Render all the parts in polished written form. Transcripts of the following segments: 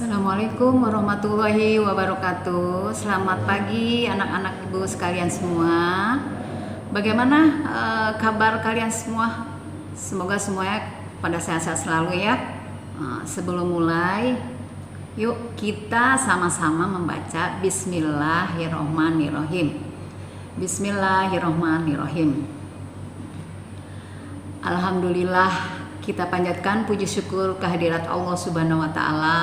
Assalamualaikum warahmatullahi wabarakatuh. Selamat pagi anak-anak ibu sekalian semua. Bagaimana kabar kalian semua? Semoga semuanya pada sehat-sehat selalu ya. Sebelum mulai, yuk kita sama-sama membaca Bismillahirrohmanirrohim. Bismillahirrohmanirrohim. Alhamdulillah, kita panjatkan puji syukur kehadirat Allah Subhanahu wa Ta'ala,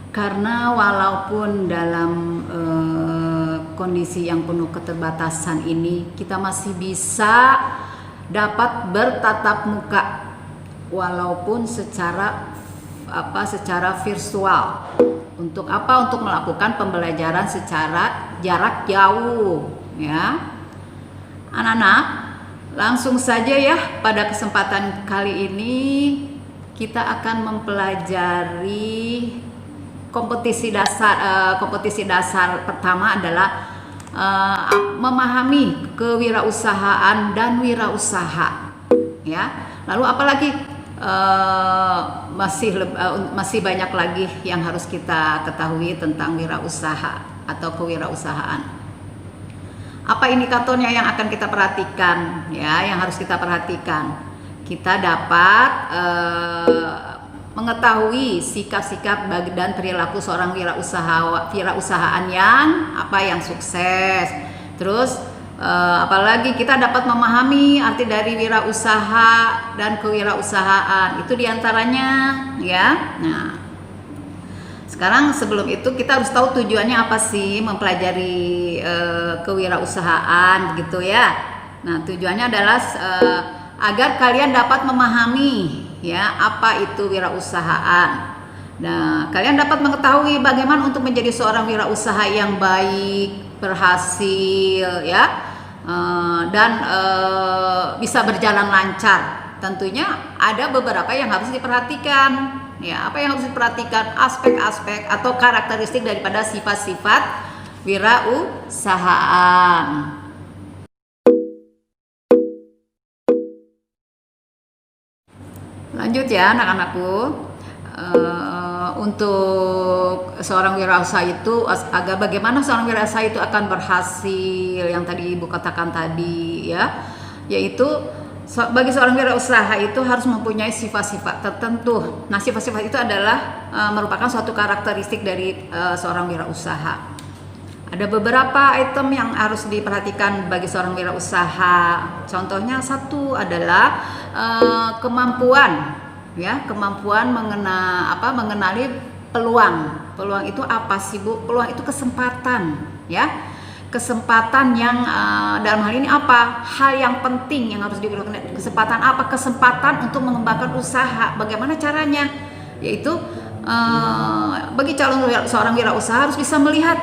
karena walaupun dalam kondisi yang penuh keterbatasan ini, kita masih bisa dapat bertatap muka, walaupun secara virtual. Untuk apa? Untuk melakukan pembelajaran secara jarak jauh, ya, anak-anak. Langsung saja ya, pada kesempatan kali ini kita akan mempelajari kompetisi dasar pertama adalah memahami kewirausahaan dan wirausaha, ya. Lalu apalagi masih banyak lagi yang harus kita ketahui tentang wirausaha atau kewirausahaan. Apa indikatornya yang akan kita perhatikan, ya, yang harus kita perhatikan? Kita dapat mengetahui sikap-sikap dan perilaku seorang wirausahaan yang sukses. Terus apalagi kita dapat memahami arti dari wirausaha dan kewirausahaan. Itu diantaranya, ya. Nah, sekarang sebelum itu kita harus tahu tujuannya apa sih mempelajari kewirausahaan gitu ya. Nah, tujuannya adalah agar kalian dapat memahami ya apa itu wirausahaan. Nah, kalian dapat mengetahui bagaimana untuk menjadi seorang wirausaha yang baik, berhasil ya, dan bisa berjalan lancar. Tentunya ada beberapa yang harus diperhatikan. Ya, apa yang harus diperhatikan? Aspek-aspek atau karakteristik daripada sifat-sifat wirausahaan. Lanjut ya anak-anakku. Untuk seorang wirausaha itu bagaimana seorang wirausaha itu akan berhasil, yang tadi ibu katakan tadi ya, yaitu bagi seorang wirausaha itu harus mempunyai sifat-sifat tertentu. Nah, sifat-sifat itu adalah merupakan suatu karakteristik dari seorang wirausaha. Ada beberapa item yang harus diperhatikan bagi seorang wirausaha. Contohnya satu adalah kemampuan, ya, kemampuan mengenali peluang. Peluang itu apa sih, Bu? Peluang itu kesempatan, ya. Kesempatan yang dalam hal ini apa? Hal yang penting yang harus diberikan. Kesempatan apa? Kesempatan untuk mengembangkan usaha. Bagaimana caranya? Yaitu bagi seorang wirausaha harus bisa melihat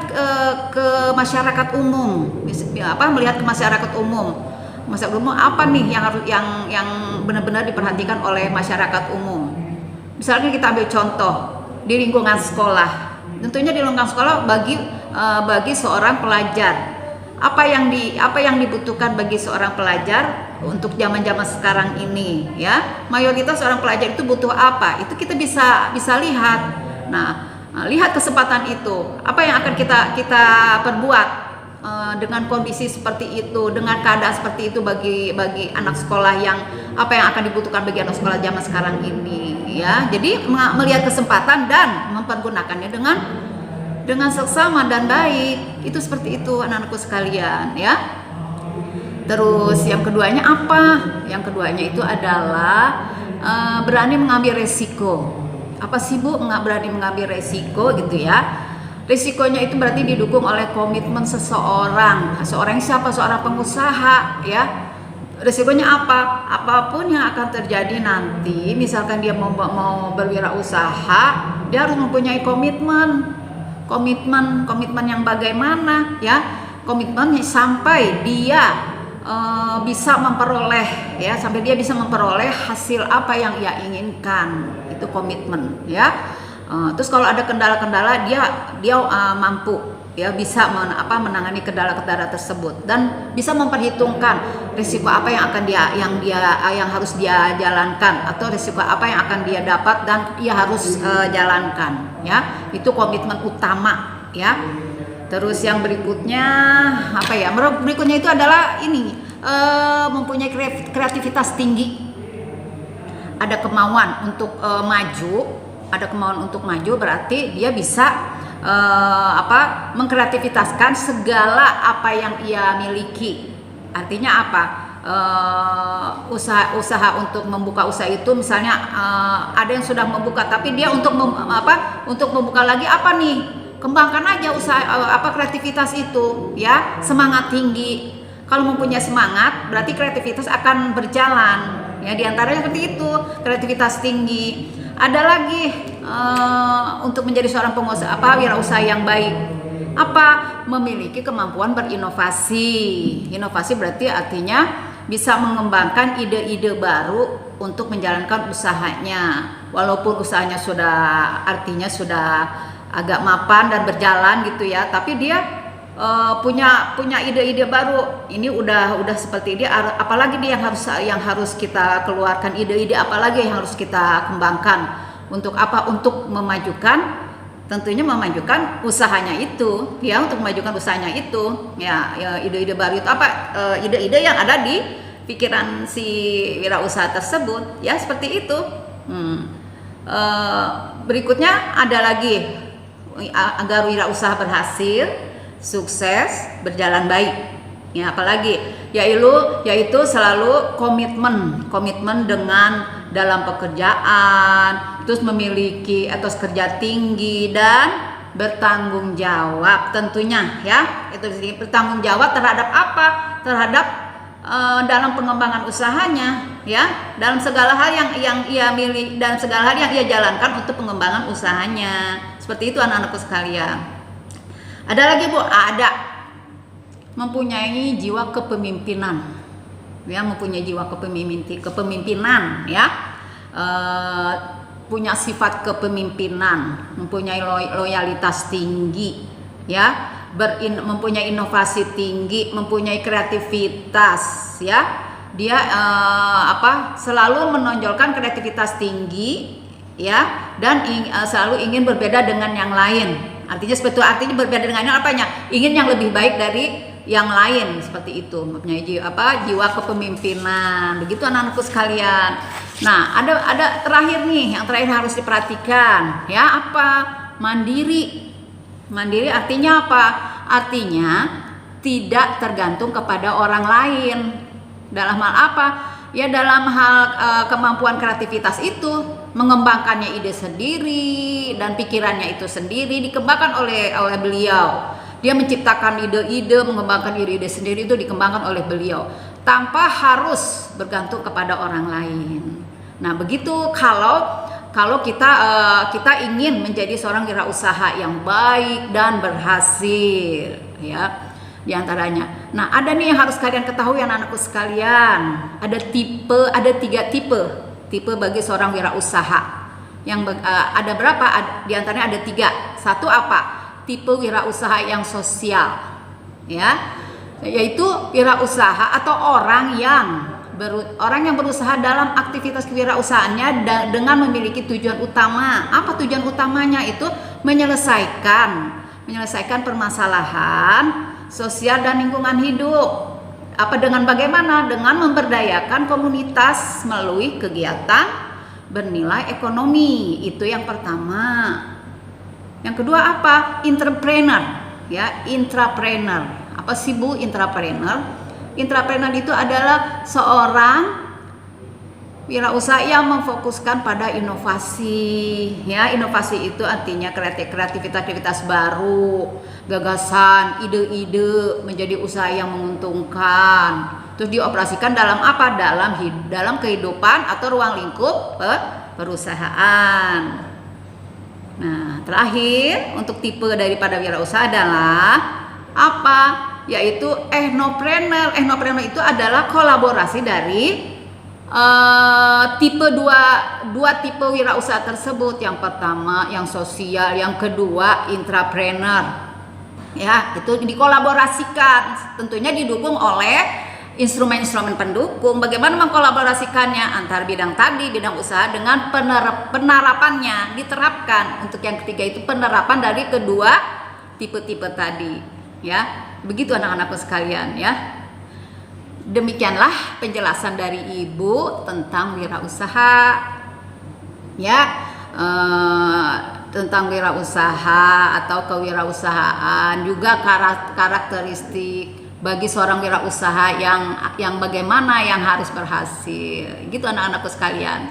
ke masyarakat umum. Melihat ke masyarakat umum. Masyarakat umum apa nih yang benar-benar diperhatikan oleh masyarakat umum? Misalnya kita ambil contoh di lingkungan sekolah. Tentunya di lingkungan sekolah bagi seorang pelajar, apa yang dibutuhkan bagi seorang pelajar untuk zaman-zaman sekarang ini, ya. Mayoritas seorang pelajar itu butuh apa? Itu kita bisa lihat. Nah, lihat kesempatan itu. Apa yang akan kita perbuat dengan kondisi seperti itu, dengan keadaan seperti itu bagi anak sekolah, yang apa yang akan dibutuhkan bagi anak sekolah zaman sekarang ini, ya. Jadi melihat kesempatan dan mempergunakannya dengan seksama dan baik. Itu seperti itu anak-anakku sekalian, ya. Terus yang keduanya apa? Yang keduanya itu adalah berani mengambil resiko. Apa sih, Bu, berani mengambil resiko gitu ya? Risikonya itu berarti didukung oleh komitmen seseorang. Seorang siapa? Seorang pengusaha, ya. Risikonya apa? Apapun yang akan terjadi nanti, misalkan dia mau berwirausaha, dia harus mempunyai komitmen yang bagaimana, ya. Komitmen sampai dia bisa memperoleh, ya, sampai dia bisa memperoleh hasil apa yang ia inginkan. Itu komitmen, ya. Terus kalau ada kendala-kendala, dia mampu ya bisa menangani kendala-kendala tersebut dan bisa memperhitungkan risiko apa yang akan yang harus dia jalankan atau risiko apa yang akan dia dapat dan ia harus jalankan, ya. Itu komitmen utama, ya. Terus yang berikutnya apa ya? Berikutnya itu adalah ini mempunyai kreativitas tinggi, ada kemauan untuk maju, berarti dia bisa mengkreativitaskan segala apa yang ia miliki. Artinya apa? Usaha untuk membuka usaha itu misalnya ada yang sudah membuka tapi dia untuk membuka lagi apa nih? Kembangkan aja usaha kreativitas itu, ya. Semangat tinggi. Kalau mempunyai semangat berarti kreativitas akan berjalan, ya. Di antaranya seperti itu, kreativitas tinggi. Ada lagi untuk menjadi seorang pengusaha wirausaha yang baik, memiliki kemampuan berinovasi. Inovasi berarti artinya bisa mengembangkan ide-ide baru untuk menjalankan usahanya. Walaupun usahanya sudah agak mapan dan berjalan gitu, ya, tapi dia punya ide-ide baru. Ini udah seperti dia, apalagi dia yang harus kita keluarkan ide-ide apalagi yang harus kita kembangkan. Untuk apa? Untuk tentunya memajukan usahanya itu, ya. Untuk memajukan usahanya itu, ya ide-ide baru itu ide-ide yang ada di pikiran si wirausaha tersebut, ya, seperti itu. Berikutnya ada lagi, agar wirausaha berhasil, sukses, berjalan baik, ya, apalagi yaitu selalu komitmen dengan dalam pekerjaan, terus memiliki etos kerja tinggi dan bertanggung jawab tentunya, ya. Itu bertanggung jawab terhadap apa? Terhadap dalam pengembangan usahanya, ya, dalam segala hal yang ia miliki, dalam segala hal yang ia jalankan untuk pengembangan usahanya. Seperti itu anak-anakku sekalian. Ada lagi, Bu, ada mempunyai jiwa kepemimpinan, ya, mempunyai jiwa kepemimpinan, ya, punya sifat kepemimpinan, mempunyai loyalitas tinggi, ya, mempunyai inovasi tinggi, mempunyai kreativitas, ya. Dia selalu menonjolkan kreativitas tinggi, ya, dan selalu ingin berbeda dengan yang lain. Artinya berbeda dengan yang ingin yang lebih baik dari yang lain, seperti itu. Mempunyai jiwa kepemimpinan. Begitu anak-anakku sekalian. Nah, ada terakhir nih, yang terakhir harus diperhatikan, ya, mandiri. Mandiri artinya apa? Artinya tidak tergantung kepada orang lain. Dalam hal apa? Ya, dalam hal kemampuan kreativitas itu, mengembangkannya ide sendiri dan pikirannya itu sendiri dikembangkan oleh beliau. Dia menciptakan ide-ide, mengembangkan ide-ide sendiri, itu dikembangkan oleh beliau tanpa harus bergantung kepada orang lain. Nah, begitu kalau kita ingin menjadi seorang wirausaha yang baik dan berhasil, ya, diantaranya. Nah, ada nih yang harus kalian ketahui anak-anakku sekalian. Ada 3 tipe bagi seorang wirausaha. Ada berapa? Diantaranya ada 3. Satu tipe wirausaha yang sosial, ya, yaitu wirausaha atau orang yang berusaha dalam aktivitas kewirausahaannya dengan memiliki tujuan utama. Apa tujuan utamanya? Itu menyelesaikan permasalahan sosial dan lingkungan hidup. Bagaimana? Dengan memberdayakan komunitas melalui kegiatan bernilai ekonomi. Itu yang pertama. Yang kedua entrepreneur, ya, intrapreneur. Apa sih, Bu, intrapreneur? Intrapreneur itu adalah seorang wirausaha yang memfokuskan pada inovasi, ya. Inovasi itu artinya kreativitas baru, gagasan, ide-ide menjadi usaha yang menguntungkan. Terus dioperasikan dalam dalam kehidupan atau ruang lingkup perusahaan. Nah, terakhir untuk tipe daripada wirausaha adalah yaitu ethnopreneur. Ethnopreneur itu adalah kolaborasi dari dua tipe wirausaha tersebut. Yang pertama yang sosial, yang kedua intrapreneur. Ya, itu dikolaborasikan, tentunya didukung oleh instrumen-instrumen pendukung. Bagaimana mengkolaborasikannya antara bidang tadi, bidang usaha dengan penerapannya, diterapkan. Untuk yang ketiga itu penerapan dari kedua tipe-tipe tadi, ya. Begitu anak-anakku sekalian, ya. Demikianlah penjelasan dari Ibu tentang wirausaha, ya. Tentang wirausaha atau kewirausahaan, juga karakteristik bagi seorang wirausaha yang bagaimana yang harus berhasil. Gitu anak-anakku sekalian.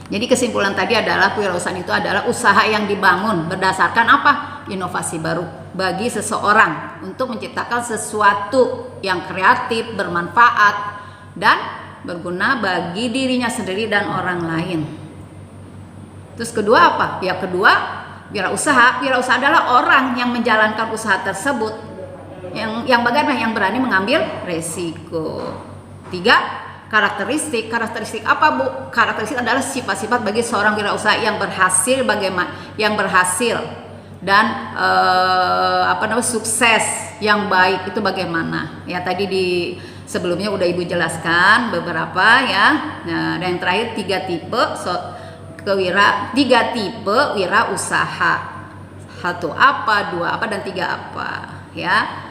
Jadi kesimpulan tadi adalah kewirausahaan itu adalah usaha yang dibangun berdasarkan apa? Inovasi baru bagi seseorang untuk menciptakan sesuatu yang kreatif, bermanfaat dan berguna bagi dirinya sendiri dan orang lain. Terus kedua apa? Ya kedua, wirausaha adalah orang yang menjalankan usaha tersebut yang bagaimana, yang berani mengambil resiko. Tiga, karakteristik apa Bu? Karakteristik adalah sifat-sifat bagi seorang wirausaha yang berhasil, dan sukses yang baik itu bagaimana? Ya tadi di sebelumnya udah Ibu jelaskan beberapa, ya. Nah, dan yang terakhir tiga tipe wirausaha. Satu apa, dua apa, dan tiga apa, ya.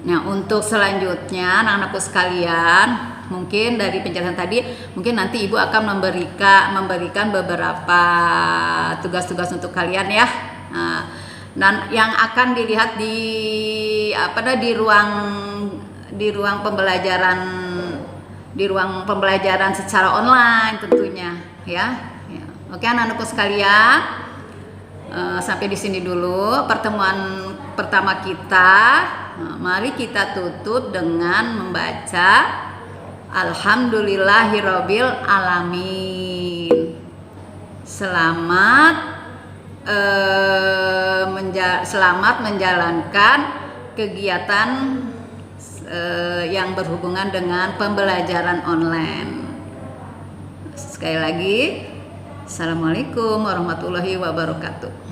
Nah, untuk selanjutnya anak-anakku sekalian, mungkin dari penjelasan tadi mungkin nanti Ibu akan memberikan beberapa tugas-tugas untuk kalian, ya. Dan yang akan dilihat di ruang pembelajaran secara online tentunya, ya. Oke anak-anakku sekalian, sampai di sini dulu pertemuan pertama kita. Mari kita tutup dengan membaca Alhamdulillahirabbil alamin. Selamat menjalankan kegiatan yang berhubungan dengan pembelajaran online. Sekali lagi, Assalamualaikum warahmatullahi wabarakatuh.